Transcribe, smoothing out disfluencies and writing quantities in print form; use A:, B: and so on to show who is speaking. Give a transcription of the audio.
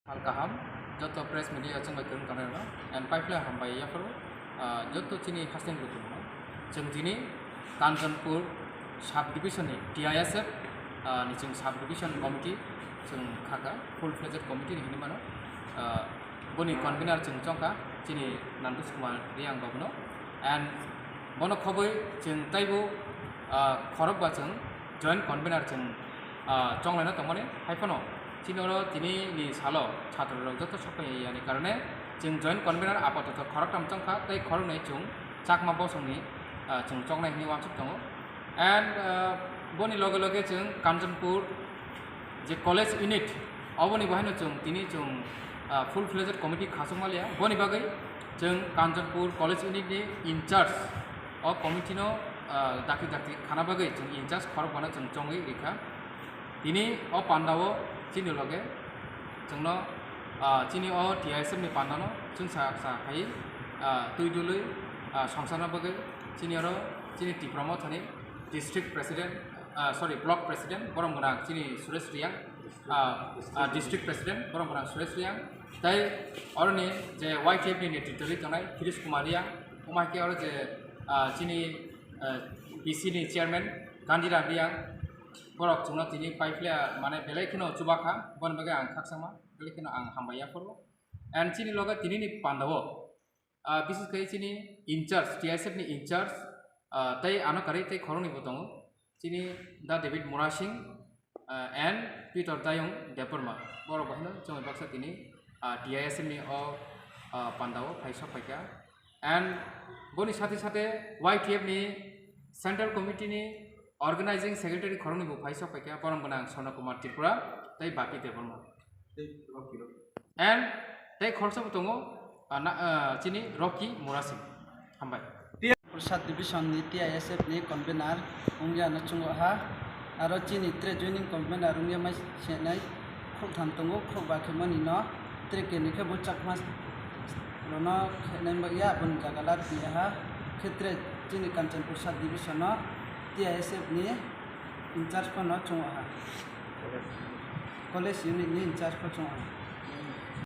A: Hal kaham, joto press media ceng bagian kanera, and pipeline hambai ya perlu, joto cini hasil betul mana, ceng cini Kanjanpur sub division ni TISF, ni ceng sub division committee, ceng kaka full fledged committee ni mana, boni convener ceng congka, cini Nandus Kumar Riang Gobno, and bono khoboi ceng taibo khorok ba ceng joint convener ceng চংলাইনা তংমানে হাইফানো চিনoro tini ni salo ছাত্ররা যত সপাই ইয়ানি কারণে जों joint convener আপাতত খরকটাম চংখা তাই খরকনাই जों চাকমা বসংনি जों চংনাইনি ওয়ামসুক দङ and বনি লগে লগে जों কাঞ্চনপুর যে কলেজ ইউনিট অবনি বহাইনো जों tini जों ফুল ফ্লেজড কমিটি খাসমালিয়া বনি বাগै जों কাঞ্চনপুর কলেজ ইউনিটনি ইনচার্জ অ কমিটিনো দাকি দাকি খানা বাগै जों ইনচার্জ খরক বানা जों চংই রেখা ini o pandawo cini loge jengno cini o TISF ni pandano jeng sa kai tui dului songsana bagai cini oro cini dipromo thani district president block president borong menang cini Suresh Riang district president borong menang Suresh Riang tai oro ni je YTF ni netrituti tonai Kirish Kumar Riang umaki oro je cini BC ni chairman Gandhira Riang borok chungno tini pipeline mane belai kino chubaka bon bagai ang khaksama belai kino ang hambaya porbo and chini loga tini ni pandawo bises kai chini incharge TISF ni incharge tai ano kari tai khoroni botongo chini da David Morasing and Peter Dayong Deporma borok bahino chong baksa tini TISF ni o pandawo phaisa phaika and boni sathe sathe YTF ni central committee ni Organizing Secretary Khoroni bu phaisa paikya porong banang Sona Kumar Tripura tai Baki Deborma and tai khorsa butongo chini Rocky Morasing hambai
B: Prasad Division ni TISF ni convener ungya na chungo ha aro chini tre joining convener ungya mai senai khok tham tongo khok ba khemani no tre ke ni khebo chakmas rono khenai ba ya bun jagala ti ha khetre chini Kanchanpur Prasad Division no TISF ni incharge ko no chungo ha college unit ni incharge ko chungo ha